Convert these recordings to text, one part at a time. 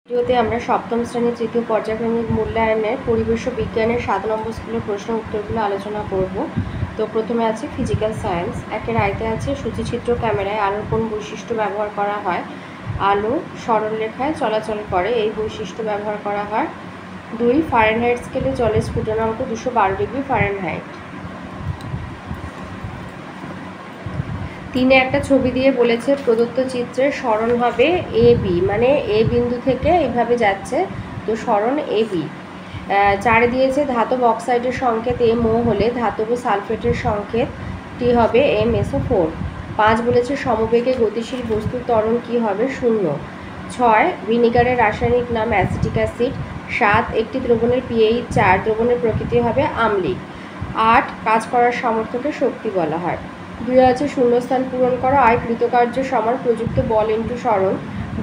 ভিডিওতে আমরা সপ্তম শ্রেণীর তৃতীয় পর্যায়ক্রমিক মূল্যায়নের পরিবেশ ও বিজ্ঞানের 7 নম্বর স্কুলের প্রশ্ন উত্তরগুলো আলোচনা করব। তো প্রথমে আছে ফিজিক্যাল সায়েন্স। একের আয়তে আছে সূচিচিত্র ক্যামেরায় আলোর কোন বৈশিষ্ট্য ব্যবহার করা হয়? আলো সরল রেখায় চলাচল করে, এই বৈশিষ্ট্য ব্যবহার করা হয়। 2 ফারেনহাইট স্কেলে জলের স্ফুটনাঙ্ক 212 ডিগ্রি ফারেনহাইট। 3 একটা ছবি দিয়ে বলেছে প্রদত্ত চিত্রের সরণ হবে এ বি, মানে এ বিন্দু থেকে এইভাবে যাচ্ছে, তো সরণ এ বি। 4 দিয়েছে ধাতব অক্সাইডের সংকেত MO হলে ধাতব সালফেটের সংকেতটি হবে MSO4। 5 বলেছে সমবেগে গতিশীল বস্তুর ত্বরণ কি হবে? 0। 6 ভিনিগারের রাসায়নিক নাম অ্যাসিটিক অ্যাসিড। 7 একটি দ্রবণের pH 4, দ্রবণের প্রকৃতি হবে আম্লিক। 8 কাজ করার সামর্থ্যকে শক্তি বলা হয়। 2 আছে শূন্যস্থান পূরণ করা। আয় কৃতকার্য সমান প্রযুক্ত বল ইন্টু সরণ।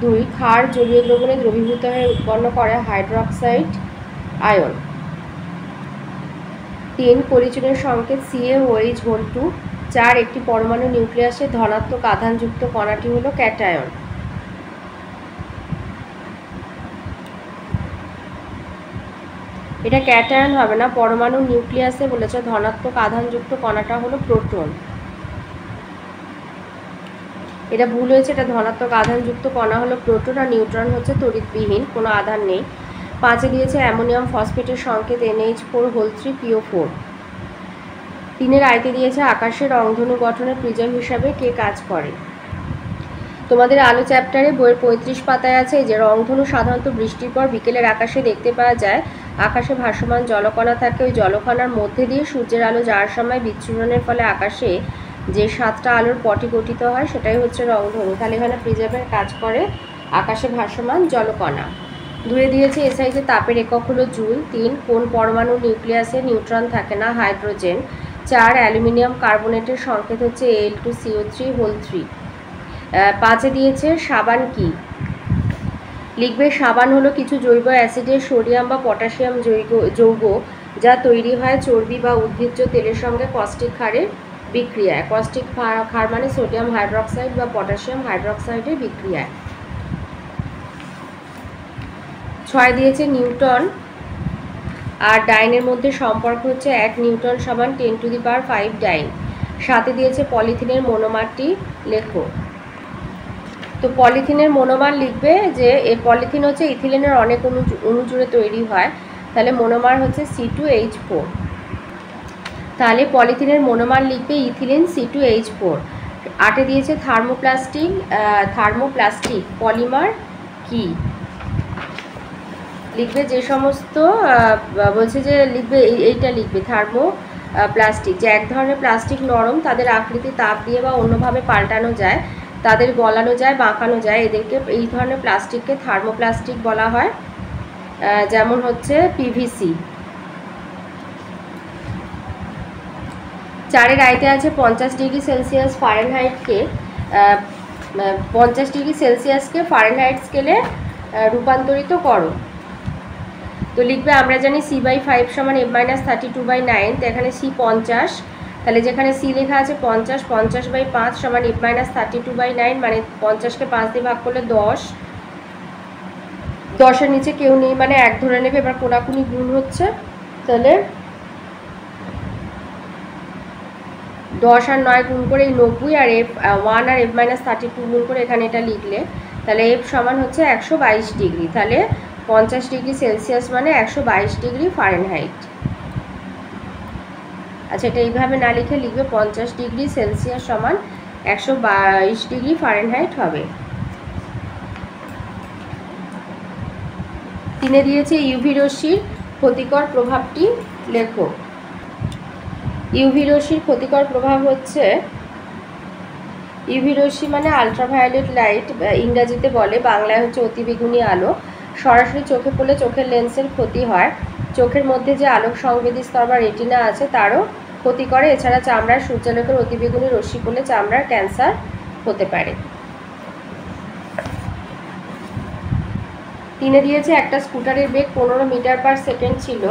2 ক্ষার জলীয় দ্রবণে দ্রবীভূত হয়ে উৎপন্ন করে হাইড্রোক্সাইড আয়ন। 3 পলিচুনের সংকেত CaOH2। 4 একটি পরমাণু নিউক্লিয়াসের ধনাত্মক আধানযুক্ত কণাটি হলো ক্যাটায়ন। এটা ক্যাটায়ন হবে না, পরমাণু নিউক্লিয়াসে বলেছে ধনাত্মক আধানযুক্ত কণাটা হলো প্রোটন। এটা ভুল হয়েছে, এটা ধনাত্মক আধানযুক্ত কণা হলো প্রোটন আর নিউট্রন হচ্ছে তড়িৎবিহীন, কোনো আধান নেই। 5 দিয়েছে অ্যামোনিয়াম ফসফেটের সংকেত NH4 PO4। 3 আয়তে দিয়েছে আকাশের রংধনু গঠনের প্রিজম হিসাবে কে কাজ করে? তোমাদের আলো চ্যাপ্টারে বইয়ের 35 পাতায় আছে যে রংধনু সাধারণত বৃষ্টির পর বিকেলের আকাশে দেখতে পাওয়া যায়। আকাশে ভাসমান জলকণা থাকে, ওই জলকণার মধ্যে দিয়ে সূর্যের আলো যাওয়ার সময় বিচ্ছুরণের ফলে আকাশে যে 7টা আলোর পটি গঠিত হয় সেটাই হচ্ছে রংধনু। তাহলে এখানে প্রিজমের কাজ করে আকাশে ভাসমান জলকণা। 2 দিয়েছে এসআইতে তাপের একক হলো জুল। 3 কোন পরমাণু নিউক্লিয়াসে নিউট্রন থাকে না? হাইড্রোজেন। 4 অ্যালুমিনিয়াম কার্বনেটের সংকেত হচ্ছে Al2CO3 5 দিয়েছে সাবান কি? লিখবে সাবান হলো কিছু জৈব অ্যাসিডের সোডিয়াম বা পটাশিয়াম যৌগ যা তৈরি হয় চর্বি বা উদ্ভিজ্জ তেলের সঙ্গে কস্টিক ক্ষারের বিক্রিয়ায়। কস্টিক ক্ষার মানে সোডিয়াম হাইড্রোক্সাইড বা পটাশিয়াম হাইড্রোক্সাইডের বিক্রিয়ায়। 6 দিয়েছে নিউটন আর ডাইনের মধ্যে সম্পর্ক হচ্ছে 1 নিউটন সমান 10⁵ ডাইন। 7 দিয়েছে পলিথিনের মনোমারটি লেখো। তো পলিথিনের মনোমার লিখবে যে এই পলিথিন হচ্ছে ইথিলিনের অনেক অণু জুড়ে তৈরি হয়, তাহলে মনোমার হচ্ছে C2H4। তাহলে পলিথিনের মনোমার লিখবে ইথিলিন C2H4। 8 দিয়েছে থার্মোপ্লাস্টিক পলিমার কি? লিখবে যে সমস্ত বলছে যে লিখবে এইটা লিখবে থার্মোপ্লাস্টিক, যে এক ধরনের প্লাস্টিক নরম, তাদের আকৃতি তাপ দিয়ে বা অন্যভাবে পাল্টানো যায়, তাদের গলানো যায়, বাঁকানো যায়, এদেরকে এই ধরনের প্লাস্টিককে থার্মোপ্লাস্টিক বলা হয়। যেমন হচ্ছে PVC। 4 আয়তে আছে 50 ডিগ্রি সেলসিয়াস ফারেনহাইটকে 50 ডিগ্রি সেলসিয়াসকে ফারেনহাইট স্কেলে রূপান্তরিত করো। তো লিখবে আমরা জানি C/5 সমান F-32/9, তো এখানে C 50, তাহলে যেখানে C লেখা আছে 50, 50/5 সমান F-32/9, মানে 50কে 5 দিয়ে ভাগ করলে 10। 10-এর নিচে কেউ নেই মানে 1 ধরে নেবে। এবার কোনাকুনি গুণ হচ্ছে, তাহলে 10 আর 9 গুণ করে 90, আর F1 আর F-32 গুণ করে এখানে এটা লিখলে, তাহলে F সমান হচ্ছে 122 ডিগ্রি। তাহলে 50 ডিগ্রি সেলসিয়াস মানে 122 ডিগ্রি ফারেনহাইট। আচ্ছা, এটা এইভাবে না লিখে লিখবে 50 ডিগ্রি সেলসিয়াস সমান 122 ডিগ্রি ফারেনহাইট হবে। 3 দিয়েছে ইউভি রশ্মির ক্ষতিকর প্রভাবটি লেখো। ইউভি রশ্মির ক্ষতিকর প্রভাব হচ্ছে, ইউভি রশ্মি মানে আলট্রাভায়োলেট লাইট ইংরাজিতে বলে, বাংলায় হচ্ছে অতিবেগুনি আলো। সরাসরি চোখে পড়লে চোখের লেন্সের ক্ষতি হয়, চোখের মধ্যে যে আলোক সংবেদী স্তর বা রেটিনা আছে তারও ক্ষতি করে। এছাড়া চামড়ার সূর্যালোকের অতিবেগুনি রশ্মি পড়লে চামড়ার ক্যান্সার হতে পারে। 3 দিয়েছে একটা স্কুটারের বেগ 15 মিটার পার সেকেন্ড ছিল,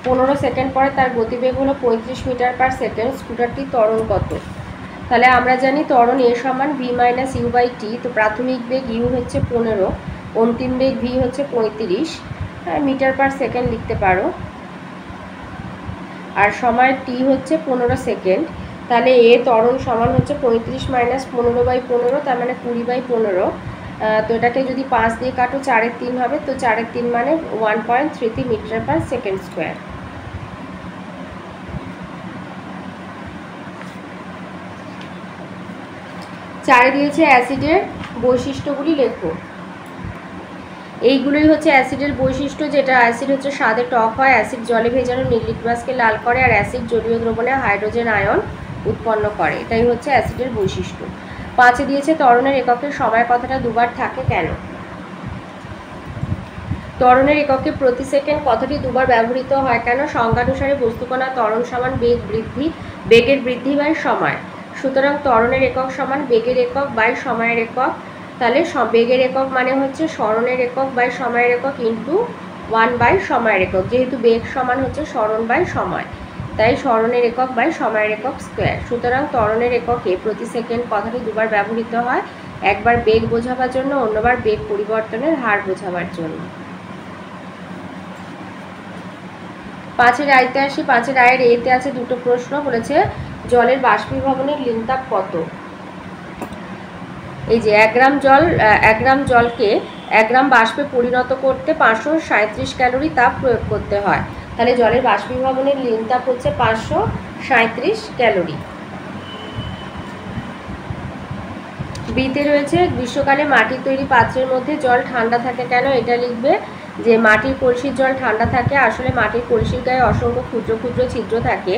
15 সেকেন্ড পরে তার গতিবেগ হলো 35 মিটার পার সেকেন্ড। স্কুটারটির ত্বরণ কত? তাহলে আমরা জানি ত্বরণ A সমান V - U/T। তো প্রাথমিক বেগ U হচ্ছে 15, অন্তিম বেগ ভি হচ্ছে 35 মিটার পার সেকেন্ড লিখতে পারো, আর সময় টি হচ্ছে 15 সেকেন্ড। তাহলে এ ত্বরণ সমান হচ্ছে 35 মাইনাস 15/15, তার মানে 20/15। তো এটাকে যদি 5 দিয়ে কাটো 4/3 হবে, তো 4/3 মানে 1.33 মিটার পার সেকেন্ড স্কোয়ার। চারে দিয়েছে অ্যাসিডের বৈশিষ্ট্যগুলি লেখো। এইগুলোই হচ্ছে অ্যাসিডের বৈশিষ্ট্য, যেটা অ্যাসিড হচ্ছে স্বাদে টক হয়, অ্যাসিড জলে ভেজানো নীল লিটমাসকে লাল করে, আর অ্যাসিড জলীয় দ্রবণে হাইড্রোজেন আয়ন উৎপন্ন করে। এটাই হচ্ছে অ্যাসিডের বৈশিষ্ট্য। 5-এ দিয়েছে ত্বরণের এককের সময় কথাটা দুবার থাকে কেন? ত্বরণের এককে প্রতি সেকেন্ড কথাটি দুবার ব্যবহৃত হয় কেন? সংজ্ঞানুসারে বস্তুকণা ত্বরণ সমান বেগের বৃদ্ধি বাই সময়। সুতরাং ত্বরণের একক সমান বেগের একক বাই সময়ের একক। তাহলে বেগের একক মানে হচ্ছে সরণের একক বাই সময়ের একক ইন্টু 1 বাই সময়ের একক। যেহেতু বেগ সমান হচ্ছে সরণ বাই সময়, তাই সরণের একক বাই সময়ের একক স্কোয়ার। সুতরাং ত্বরণের এককে প্রতি সেকেন্ড কথাটি দুবার ব্যবহৃত হয়, একবার বেগ বোঝাবার জন্য, অন্যবার বেগ পরিবর্তনের হার বোঝাবার জন্য। 5-এর আয়তে আসি। 5-এর আয়ের এতে আছে দুটো প্রশ্ন। বলেছে জলের বাষ্পীভবনের লিনতাপ কত? এই যে 1 গ্রাম জলকে 1 গ্রাম বাষ্পে পরিণত করতে 537 ক্যালোরি তাপ প্রয়োগ করতে হয়। তাহলে জলের বাষ্পীভবনের লিনতাপ হচ্ছে 537 ক্যালোরি। বিতে রয়েছে গ্রীষ্মকালে মাটির তৈরি পাত্রের মধ্যে জল ঠান্ডা থাকে কেন? এটা লিখবে যে মাটির কলসির জল ঠান্ডা থাকে, আসলে মাটির কলসির গায়ে অসংখ্য ক্ষুদ্র ক্ষুদ্র ছিদ্র থাকে।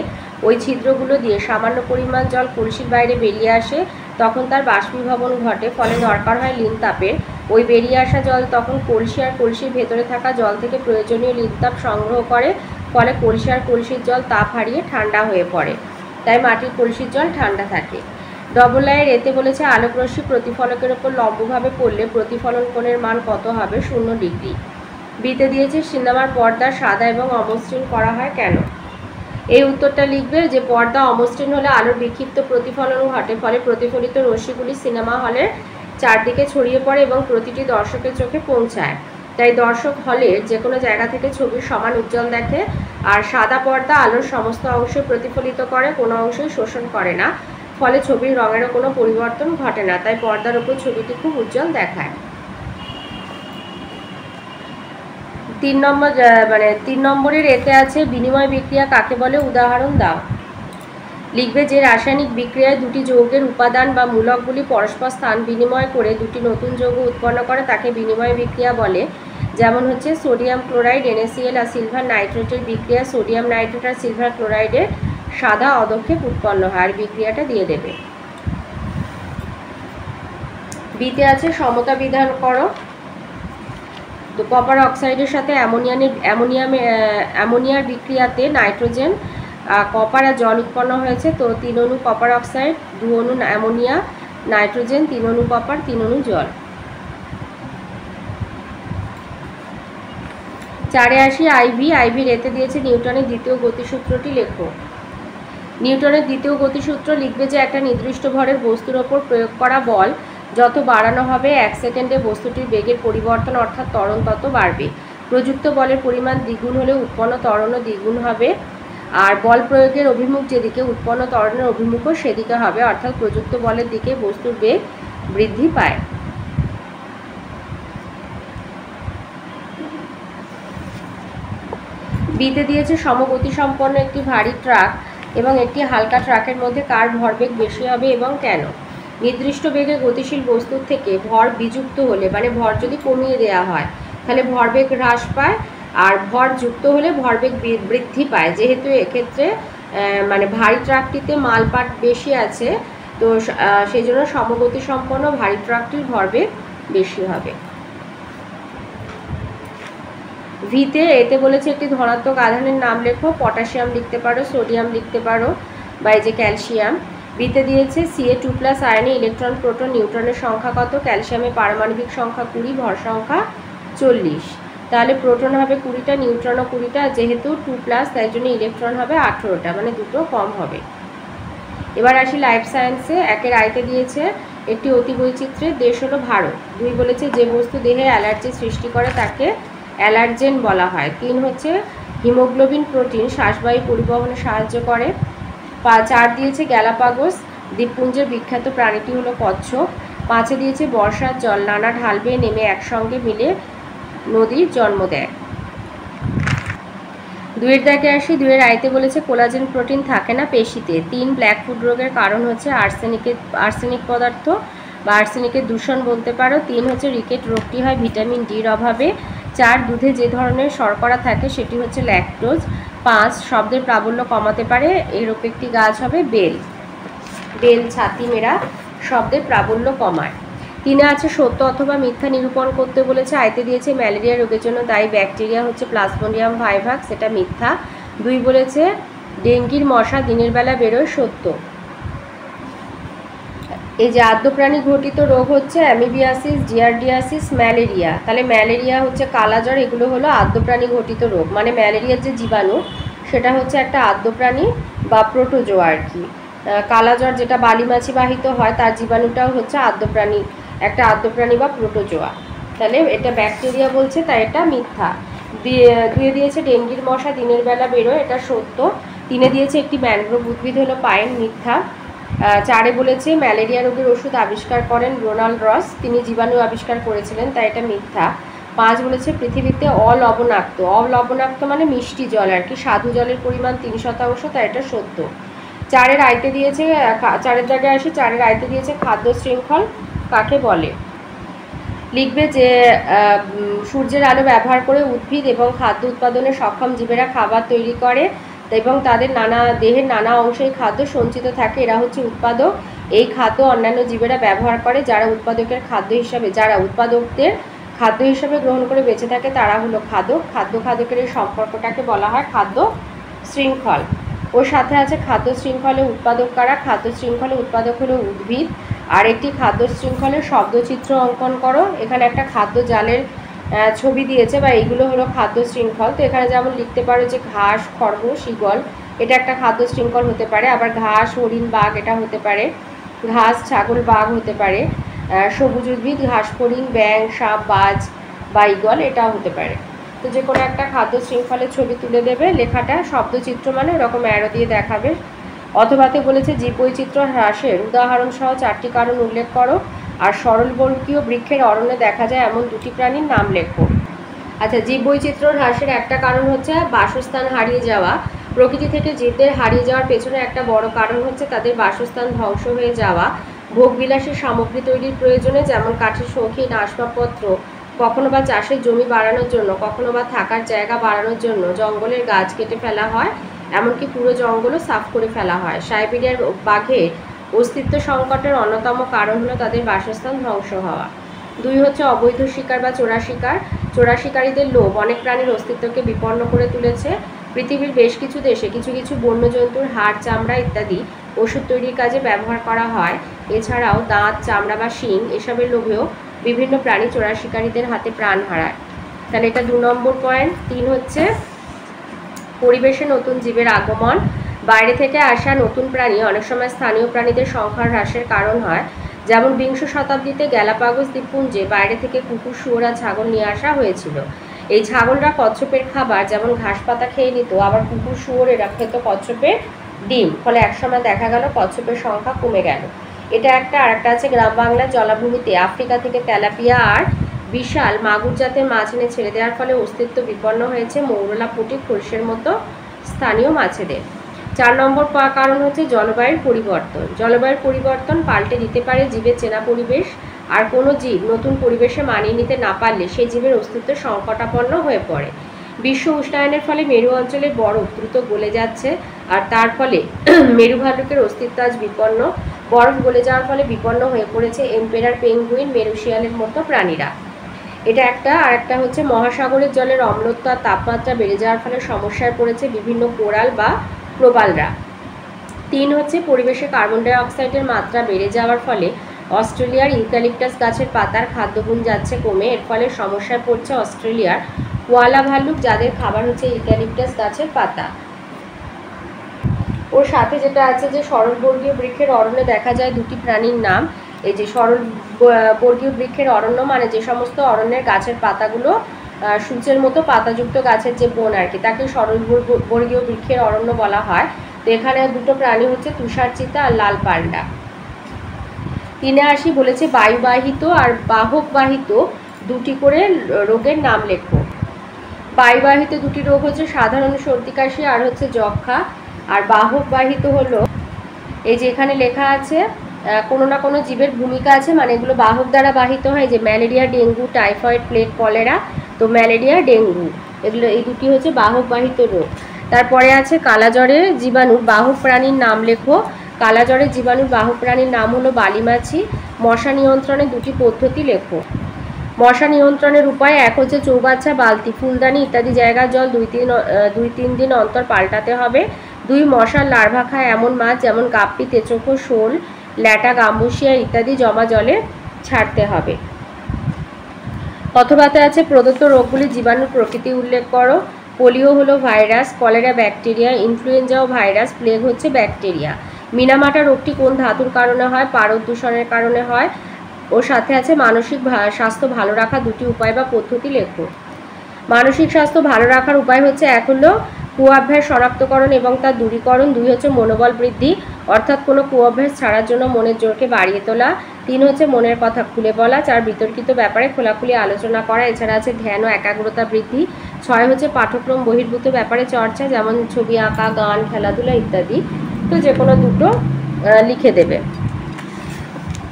ওই ছিদ্রগুলো দিয়ে সামান্য পরিমাণ জল কলসির বাইরে বেরিয়ে আসে, তখন তার বাষ্পীভবন ঘটে, ফলে দরকার হয় লিনতাপের। ওই বেরিয়ে আসা জল তখন কলসি আর কলসির ভেতরে থাকা জল থেকে প্রয়োজনীয় লিনতাপ সংগ্রহ করে, ফলে কলসি আর কলসির জল তাপ হারিয়ে ঠান্ডা হয়ে পড়ে, তাই মাটির কলসির জল ঠান্ডা থাকে। ডবল আয়ের এতে বলেছে আলোকরশ্মি প্রতিফলকের ওপর লম্বভাবে পড়লে প্রতিফলন কোণের মান কত হবে? 0 ডিগ্রি। বিতে দিয়েছে সিনেমার পর্দা সাদা এবং অমসৃণ করা হয় কেন? এই উত্তরটা লিখবে যে পর্দা অমসৃণ হলে আলোর বিক্ষিপ্ত প্রতিফলন ঘটে, ফলে প্রতিফলিত রশ্মিগুলি সিনেমা হলের চারদিকে ছড়িয়ে পড়ে এবং প্রতিটি দর্শকের চোখে পৌঁছায়। তাই দর্শক হলের যে কোনো জায়গা থেকে ছবির সমান উজ্জ্বল দেখে। আর সাদা পর্দা আলোর সমস্ত অংশে প্রতিফলিত করে, কোনো অংশই শোষণ করে না, ফলে ছবির রঙেরও কোনো পরিবর্তন ঘটে না, তাই পর্দার উপর ছবিটি খুব উজ্জ্বল দেখায়। 3 নম্বরের এতে আছে বিনিময় বিক্রিয়া কাকে বলে? উদাহরণ দাও। লিখবে যে রাসায়নিক বিক্রিয়ায় দুটি যৌগের উপাদান বা মূলকগুলি পরস্পর স্থান বিনিময় করে দুটি নতুন যৌগ উৎপন্ন করে তাকে বিনিময় বিক্রিয়া বলে। যেমন হচ্ছে সোডিয়াম ক্লোরাইড NaCl আর সিলভার নাইট্রেটের বিক্রিয়া, সোডিয়াম নাইট্রেট আর সিলভার ক্লোরাইডের সাদা অধক্ষেপ উৎপন্ন হয়। আর বিক্রিয়াটা দিয়ে দেবে। বিতে আছে সমতা বিধান করো। তো কপার অক্সাইডের সাথে অ্যামোনিয়ার বিক্রিয়াতে নাইট্রোজেন, কপার আর জল উৎপন্ন হয়েছে। তো 3 অণু কপার অক্সাইড, 2 অণু অ্যামোনিয়া, নাইট্রোজেন, 3 অণু কপার, 3 অণু জল। 4-এ আসি আইভির এতে দিয়েছে নিউটনের দ্বিতীয় গতিসূত্রটি লেখো। নিউটনের দ্বিতীয় গতিসূত্র লিখবে যে একটা নির্দিষ্ট ভরের বস্তুর ওপর প্রয়োগ করা বল যত বাড়ানো হবে 1 সেকেন্ডে বস্তুটির বেগের পরিবর্তন অর্থাৎ ত্বরণ তত বাড়বে। প্রযুক্ত বলের পরিমাণ দ্বিগুণ হলে উৎপন্ন ত্বরণও দ্বিগুণ হবে, আর বল প্রয়োগের অভিমুখ যেদিকে উৎপন্ন ত্বরণের অভিমুখও সেদিকে হবে, অর্থাৎ প্রযুক্ত বলের দিকে বস্তুর বেগ বৃদ্ধি পায়। বিতে দিয়েছে সমগতিসম্পন্ন একটি ভারী ট্রাক এবং একটি হালকা ট্রাকের মধ্যে কার ভরবেগ বেশি হবে এবং কেন? নির্দিষ্ট বেগে গতিশীল বস্তুর থেকে ভর বিযুক্ত হলে, মানে ভর যদি কমিয়ে দেওয়া হয় তাহলে ভরবেগ হ্রাস পায়, আর ভর যুক্ত হলে ভরবেগ বৃদ্ধি পায়। যেহেতু এক্ষেত্রে মানে ভারী ট্রাকটিতে মালপাট বেশি আছে, তো সেই জন্য সমগতিসম্পন্ন ভারী ট্রাকটির ভরবেগ বেশি হবে। ভিতে এতে বলেছে একটি ধনাত্মক আধানের নাম লেখো। পটাশিয়াম লিখতে পারো, সোডিয়াম লিখতে পারো, বা এই যে ক্যালসিয়াম। বিতে দিয়েছে Ca2+ আয়নে ইলেকট্রন প্রোটন নিউট্রনের সংখ্যা কত? ক্যালসিয়ামের পারমাণবিক সংখ্যা 20, ভর সংখ্যা 40। তাহলে প্রোটন হবে 20টা, নিউট্রনও 20টা, যেহেতু 2+ তাই জন্য ইলেকট্রন হবে 18টা, মানে দুটো কম হবে। এবার আসি লাইফ সায়েন্সে। 1-এর আইতে দিয়েছে একটি অতি বৈচিত্র্যের দেশ হলো ভারত। 2 বলেছে যে বস্তু দেহে অ্যালার্জি সৃষ্টি করে তাকে অ্যালার্জেন বলা হয়। 3 হচ্ছে হিমোগ্লোবিন প্রোটিন শ্বাসবায়ু পরিবহনে সাহায্য করে। 4 দিয়েছে গ্যালাপাগোস দ্বীপপুঞ্জের বিখ্যাত প্রাণীটি হলো কচ্ছপ। 5 দিয়েছে বর্ষার জল নানা ঢাল বেয়ে নেমে একসঙ্গে মিলে নদীর জন্ম দেয়। 2 দাগে আসি। 2 আইতে বলেছে কোলাজেন প্রোটিন থাকে না পেশিতে। 3 ব্ল্যাক ফুড রোগের কারণ হচ্ছে আর্সেনিক পদার্থ বা আর্সেনিকের দূষণ বলতে পারো। 3 হচ্ছে রিকেট রোগটি হয় ভিটামিন ডির অভাবে। 4 দুধে যে ধরনের শর্করা থাকে সেটি হচ্ছে ল্যাকটোজ। 5 শব্দের প্রাবল্য কমাতে পারে, এরূপ একটি গাছ হবে বেল। বেল ছাতি মেরা শব্দের প্রাবল্য কমায়। 3 আছে সত্য অথবা মিথ্যা নিরূপণ করতে বলেছে। আইতে দিয়েছে ম্যালেরিয়া রোগের জন্য দায়ী ব্যাকটেরিয়া হচ্ছে প্লাজমোডিয়াম ভাইভাক্স, সেটা মিথ্যা। 2 বলেছে ডেঙ্গির মশা দিনের বেলা বেরোয়, সত্য। এই যে আদ্যপ্রাণী ঘটিত রোগ হচ্ছে অ্যামিবিয়াসিস, জিয়ারডিয়াসিস, ম্যালেরিয়া। তাহলে ম্যালেরিয়া হচ্ছে কালাজ্বর, এগুলো হলো আদ্যপ্রাণী ঘটিত রোগ। মানে ম্যালেরিয়ার যে জীবাণু সেটা হচ্ছে একটা আদ্যপ্রাণী বা প্রোটোজোয়া আর কি। কালাজ্বর যেটা বালিমাছি বাহিত হয় তার জীবাণুটাও হচ্ছে আদ্যপ্রাণী, একটা আদ্যপ্রাণী বা প্রোটোজোয়া। তাহলে এটা ব্যাকটেরিয়া বলছে, তাই এটা মিথ্যা। 2 দিয়েছে ডেঙ্গির মশা দিনের বেলা বেরোয়, এটা সত্য। 3 দিয়েছে একটি ম্যানগ্রোভ উদ্ভিদ হলো পাইন, মিথ্যা। 4 বলেছে ম্যালেরিয়া রোগের ওষুধ আবিষ্কার করেন রোনাল্ড রস, তিনি জীবাণু আবিষ্কার করেছিলেন, তাই এটা মিথ্যা। 5 বলেছে পৃথিবীতে অলবণাক্ত মানে মিষ্টি জল আর কি, সাধু জলের পরিমাণ 3%, তাই এটা সত্য। 4 আইতে দিয়েছে, 4 জায়গায় আসি। 4 আইতে দিয়েছে খাদ্য শৃঙ্খল কাকে বলে। লিখবে যে সূর্যের আলো ব্যবহার করে উদ্ভিদ এবং খাদ্য উৎপাদনে সক্ষম জীবেরা খাবার তৈরি করে এবং তাদের দেহের নানা অংশে খাদ্য সঞ্চিত থাকে, এরা হচ্ছে উৎপাদক। এই খাদ্য অন্যান্য জীবেরা ব্যবহার করে, যারা উৎপাদকদের খাদ্য হিসাবে গ্রহণ করে বেঁচে থাকে তারা হলো খাদক। খাদ্যের এই সম্পর্কটাকে বলা হয় খাদ্য শৃঙ্খল। ওর সাথে আছে খাদ্য শৃঙ্খলে উৎপাদক কারা। খাদ্য শৃঙ্খলে উৎপাদক হলো উদ্ভিদ। আর একটি খাদ্য শৃঙ্খলের শব্দচিত্র অঙ্কন করো। এখানে একটা খাদ্য জালের ছবি দিয়েছে বা এইগুলো হলো খাদ্য শৃঙ্খল। তো এখানে যেমন লিখতে পারো যে ঘাস, খরগোশ, ঈগল, এটা একটা খাদ্য শৃঙ্খল হতে পারে। আবার ঘাস, হরিণ, বাঘ এটা হতে পারে। ঘাস, ছাগল, বাঘ হতে পারে। সবুজ উদ্ভিদ ঘাস, হরিণ, ব্যাঙ, সাপ, বাজ বা ঈগল এটাও হতে পারে। তো যে কোনো একটা খাদ্য শৃঙ্খলের ছবি তুলে দেবে, লেখাটা শব্দচিত্র মানে এরকম অ্যারো দিয়ে দেখাবে। অথবাতে বলেছে জীববৈচিত্র্য হ্রাসের উদাহরণ সহ 4টি কারণ উল্লেখ করো। আর সরলবর্গীয় বৃক্ষের অরণ্যে দেখা যায় এমন 2টি প্রাণীর নাম লেখো। আচ্ছা, জীববৈচিত্র্য হ্রাসের একটা কারণ হচ্ছে বাসস্থান হারিয়ে যাওয়া। প্রকৃতি থেকে জীবদের হারিয়ে যাওয়ার পেছনে একটা বড় কারণ হচ্ছে তাদের বাসস্থান ধ্বংস হয়ে যাওয়া। ভোগবিলাসী সামগ্রী তৈরির প্রয়োজনে, যেমন কাঠের শৌখিন আসবাবপত্র, কখনো বা চাষের জমি বাড়ানোর জন্য, কখনো বা থাকার জায়গা বাড়ানোর জন্য জঙ্গলের গাছ কেটে ফেলা হয়, এমনকি পুরো জঙ্গলও সাফ করে ফেলা হয়। সাইবেরিয়ার বাঘের অস্তিত্ব সংকটের অন্যতম কারণ হলো তাদের বাসস্থান ধ্বংস হওয়া। 2 হচ্ছে অবৈধ শিকার বা চোরা শিকার। চোরা শিকারীদের লোভ অনেক প্রাণীর অস্তিত্বকে বিপন্ন করে তুলেছে। পৃথিবীর বেশ কিছু দেশে কিছু বন্য জন্তুর হাড়, চামড়া ইত্যাদি ওষুধ তৈরির কাজে ব্যবহার করা হয়। এছাড়াও দাঁত, চামড়া বা শিং এসবের লোভেও বিভিন্ন প্রাণী চোরা শিকারীদের হাতে প্রাণ হারায়। তাহলে এটা 2 নম্বর পয়েন্ট। 3 হচ্ছে পরিবেশে নতুন জীবের আগমন। বাইরে থেকে আসা নতুন প্রাণী অনেক সময় স্থানীয় প্রাণীদের সংখ্যা হ্রাসের কারণ হয়। যেমন 20 শতাব্দীতে গ্যালাপাগোস দ্বীপপুঞ্জে বাইরে থেকে কুকুর, শুয়োর আর ছাগল নিয়ে আসা হয়েছিল। এই ছাগলরা কচ্ছপের খাবার যেমন ঘাস পাতা খেয়ে নিত, আবার কুকুর, শুয়োর এরা খেত কচ্ছপের ডিম। ফলে একসময় দেখা গেল কচ্ছপের সংখ্যা কমে গেল। এটা একটা। আর একটা আছে গ্রাম বাংলার জলাভূমিতে আফ্রিকা থেকে তেলাপিয়া আর বিশাল মাগুর জাতের মাছ এনে ছেড়ে দেওয়ার ফলে অস্তিত্ব বিপন্ন হয়েছে মৌরলা, পুঁটি, খোরশের মতো স্থানীয় মাছেদের। 4 নম্বর কারণ হচ্ছে জলবায়ুর পরিবর্তন। জলবায়ুর পরিবর্তন পাল্টে দিতে পারে জীবের চেনা পরিবেশ। আর কোনো জীব নতুন পরিবেশে মানিয়ে নিতে না পারলে সেই জীবের অস্তিত্ব সংকটাপন্ন হয়ে পড়ে। বিশ্ব উষ্ণায়নের ফলে মেরু অঞ্চলের বরফ দ্রুত গলে যাচ্ছে, আর তার ফলে মেরু ভালুকের অস্তিত্ব আজ বিপন্ন। বরফ গলে যাওয়ার ফলে বিপন্ন হয়ে পড়েছে এম্পেরার পেঙ্গুইন, মেরু শিয়ালের মতো প্রাণীরা। এটা একটা। আর একটা হচ্ছে মহাসাগরের জলের অম্লত্ব আর তাপমাত্রা বেড়ে যাওয়ার ফলে সমস্যায় পড়েছে বিভিন্ন কোরাল বা প্রবালরা। 3 হচ্ছে পরিবেশে কার্বন ডাই অক্সাইডের মাত্রা বেড়ে যাওয়ার ফলে অস্ট্রেলিয়ার ইউক্যালিপটাস গাছের পাতার খাদ্যগুণ যাচ্ছে কমে। এর ফলে সমস্যায় পড়ছে অস্ট্রেলিয়ার কোয়ালা ভাল্লুক, যাদের খাবার হচ্ছে ইউক্যালিপটাস গাছের পাতা। ওর সাথে যেটা আছে যে সরলবর্গীয় বৃক্ষের অরণ্যে দেখা যায় 2টি প্রাণীর নাম। এই যে সরল বর্গীয় বৃক্ষের অরণ্য মানে যে সমস্ত অরণ্যের গাছের পাতাগুলো সূচের মতো পাতাযুক্ত গাছের যে বন আর কি, তাকে সরল বর্গীয় বৃক্ষের অরণ্য বলা হয়। তো এখানে দুটো প্রাণী হচ্ছে তুষার চিতা আর লাল পান্ডা। 3 বলেছে বায়ুবাহিত আর বাহকবাহিত দুটি করে রোগের নাম লেখো। বায়ুবাহিত দুটি রোগ হচ্ছে সাধারণ সর্দি কাশি আর হচ্ছে যক্ষা। আর বাহকবাহিত হলো এই যে এখানে লেখা আছে কোনো না কোনো জীবের ভূমিকা আছে, মানে এগুলো বাহক দ্বারা বাহিত হয়, যে malaria, dengue, typhoid, plague, cholera. তো ম্যালেরিয়া, ডেঙ্গু এগুলো এই দুটি হচ্ছে বাহকবাহিত রোগ। তারপরে আছে কালাজ্বরের জীবাণুর বাহক প্রাণীর নাম লেখো। কালাজ্বরের জীবাণুর বাহক প্রাণীর নাম হলো বালিমাছি। মশা নিয়ন্ত্রণে দুটি পদ্ধতি লেখো। মশা নিয়ন্ত্রণের উপায়: এক হচ্ছে চৌবাচ্চা, বালতি, ফুলদানি ইত্যাদি জায়গার জল 2-3 দিন অন্তর পাল্টাতে হবে। 2 মশার লার্ভা খায় এমন মাছ যেমন গাপ্পি, তেচোখো, শোল, ল্যাটা, গাম্বুসিয়া ইত্যাদি জমা জলে ছাড়তে হবে। অথবাতে আছে প্রদত্ত রোগগুলি জীবাণুর প্রকৃতি উল্লেখ করো। পোলিও হলো ভাইরাস, কলেরা ব্যাকটেরিয়া, ইনফ্লুয়েঞ্জাও ভাইরাস, প্লেগ হচ্ছে ব্যাকটেরিয়া। মিনামাটা রোগটি কোন ধাতুর কারণে হয়? পারদ দূষণের কারণে হয়। ওর সাথে আছে মানসিক স্বাস্থ্য ভালো রাখার দুটি উপায় বা পদ্ধতি লেখো। মানসিক স্বাস্থ্য ভালো রাখার উপায় হচ্ছে: 1 হলো কুঅভ্যাস শনাক্তকরণ এবং তার দূরীকরণ। 2 হচ্ছে মনোবল বৃদ্ধি, অর্থাৎ কোনো কুঅভ্যাস ছাড়ার জন্য মনের জোরকে বাড়িয়ে তোলা। 3 হচ্ছে মনের কথা খুলে বলা। 4 বিতর্কিত ব্যাপারে খোলাখুলি আলোচনা করা। এছাড়া আছে ধ্যান ও একাগ্রতা বৃদ্ধি। 6 হচ্ছে পাঠ্যক্রম বহির্ভূত ব্যাপারে চর্চা, যেমন ছবি আঁকা, গান, খেলাধুলা ইত্যাদি। তো যে কোনো দুটো লিখে দেবে।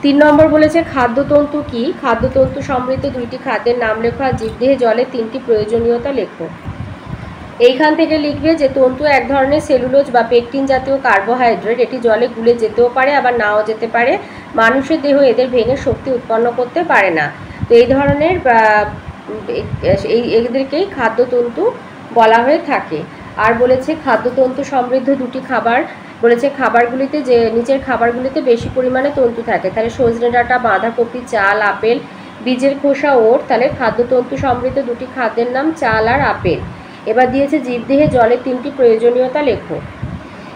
3 নম্বর বলেছে খাদ্যতন্তু কি? খাদ্যতন্তু সমৃদ্ধ 2টি খাদ্যের নাম লেখো আর জীবদেহে জলের 3টি প্রয়োজনীয়তা লেখো। এইখান থেকে লিখবে যে তন্তু এক ধরনের সেলুলোজ বা পেকটিন জাতীয় কার্বোহাইড্রেট। এটি জলে গুলে যেতেও পারে আবার নাও যেতে পারে। মানুষের দেহ এদের ভেঙে শক্তি উৎপন্ন করতে পারে না। তো এই ধরনের এদেরকেই খাদ্যতন্তু বলা হয়ে থাকে। আর বলেছে খাদ্যতন্তু সমৃদ্ধ 2টি খাবার। বলেছে খাবারগুলিতে যে নিচের খাবারগুলিতে বেশি পরিমাণে তন্তু থাকে, তাহলে সজনে ডাঁটা, বাঁধাকপি, চাল, আপেল, বীজের খোসা, ওট। তাহলে খাদ্যতন্তু সমৃদ্ধ 2টি খাদ্যের নাম চাল আর আপেল। এবার দিয়েছে জীবদেহে জলের 3টি প্রয়োজনীয়তা লেখো।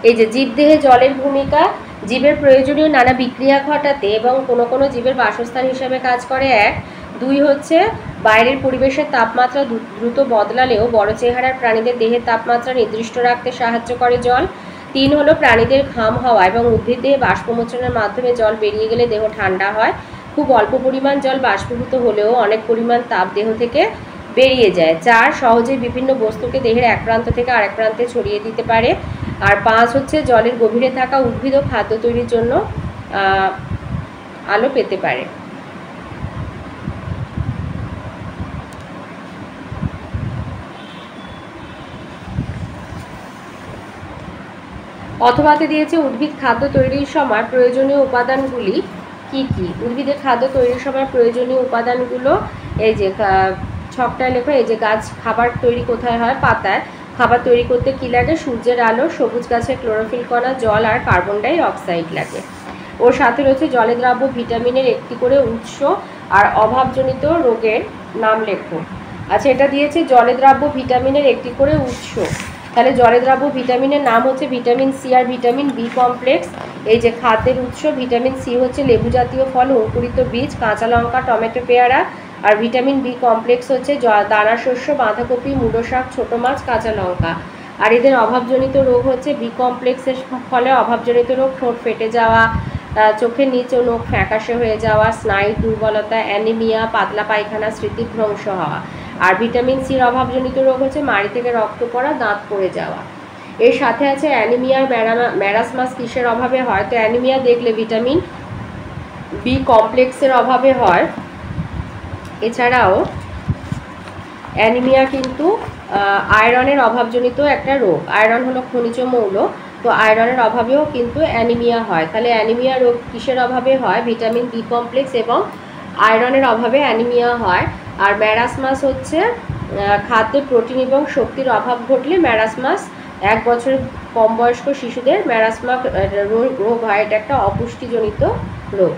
এই যে জীবদেহে জলের ভূমিকা: জীবের প্রয়োজনীয় নানা বিক্রিয়া ঘটাতে এবং কোনো কোনো জীবের বাসস্থান হিসেবে কাজ করে। 1 2 হচ্ছে বাইরের পরিবেশের তাপমাত্রা দ্রুত বদলালেও বড় চেহারার প্রাণীদের দেহের তাপমাত্রা নির্দিষ্ট রাখতে সাহায্য করে জল। 3 হলো প্রাণীদের ঘাম হওয়া এবং উদ্ভিদ দেহে বাষ্পমোচনের মাধ্যমে জল বেরিয়ে গেলে দেহ ঠান্ডা হয়। খুব অল্প পরিমাণ জল বাষ্পীভূত হলেও অনেক পরিমাণ তাপ দেহ থেকে বেরিয়ে যায়। 4 সহজেই বিভিন্ন বস্তুকে দেহের এক প্রান্ত থেকে আরেক প্রান্তে ছড়িয়ে দিতে পারে। আর 5 হচ্ছে জলের গভীরে থাকা উদ্ভিদ ও খাদ্য তৈরির জন্য আলো পেতে পারে। অথবাতে দিয়েছে উদ্ভিদ খাদ্য তৈরির সময় প্রয়োজনীয় উপাদানগুলি কি কি। উদ্ভিদের খাদ্য তৈরির সময় প্রয়োজনীয় উপাদানগুলো এই যে ছকটায় লেখো। এই যে গাছ খাবার তৈরি কোথায় হয়? পাতায়। খাবার তৈরি করতে কি লাগে? সূর্যের আলো, সবুজ গাছের ক্লোরোফিল কণা, জল আর কার্বন ডাই অক্সাইড লাগে। ওর সাথে রয়েছে জলে দ্রাব্য ভিটামিনের একটি করে উৎস আর অভাবজনিত রোগের নাম লেখো। আচ্ছা, এটা দিয়েছে জলে দ্রাব্য ভিটামিনের একটি করে উৎস। তাহলে জলে দ্রাব্য ভিটামিনের নাম হচ্ছে ভিটামিন সি আর ভিটামিন বি কমপ্লেক্স। এই যে খাদ্যের উৎস: ভিটামিন সি হচ্ছে লেবু জাতীয় ফল, অঙ্কুরিত বীজ, কাঁচা লঙ্কা, টমেটো, পেয়ারা। আর ভিটামিন বি কমপ্লেক্স হচ্ছে দানা শস্য, বাঁধাকপি, মূলো শাক, ছোটো মাছ, কাঁচা লঙ্কা। আর এদের অভাবজনিত রোগ হচ্ছে বি কমপ্লেক্সের ফলে অভাবজনিত রোগ: ঠোঁট ফেটে যাওয়া, চোখের নিচে নখ ফ্যাকাশে হয়ে যাওয়া, স্নায়ুর দুর্বলতা, অ্যানিমিয়া, পাতলা পায়খানা, স্মৃতিভ্রংশ হওয়া। আর ভিটামিন সির অভাবজনিত রোগ হচ্ছে মাড়ি থেকে রক্ত পড়া, দাঁত পড়ে যাওয়া। এর সাথে আছে অ্যানিমিয়ার ম্যারাসমাস কিসের অভাবে হয়? তো অ্যানিমিয়া দেখলে ভিটামিন বি কমপ্লেক্সের অভাবে হয়। এছাড়াও অ্যানিমিয়া কিন্তু আয়রনের অভাবজনিত একটা রোগ। আয়রন হলো খনিজ মৌল, তো আয়রনের অভাবেও কিন্তু অ্যানিমিয়া হয়। তাহলে অ্যানিমিয়া রোগ কিসের অভাবে হয়? ভিটামিন বি কমপ্লেক্স এবং আয়রনের অভাবে অ্যানিমিয়া হয়। আর ম্যারাসমাস হচ্ছে খাদ্যে প্রোটিন এবং শক্তির অভাব ঘটলে ম্যারাসমাস 1 বছরের কম বয়স্ক শিশুদের ম্যারাসমাস রোগ হয়। এটা একটা অপুষ্টিজনিত রোগ।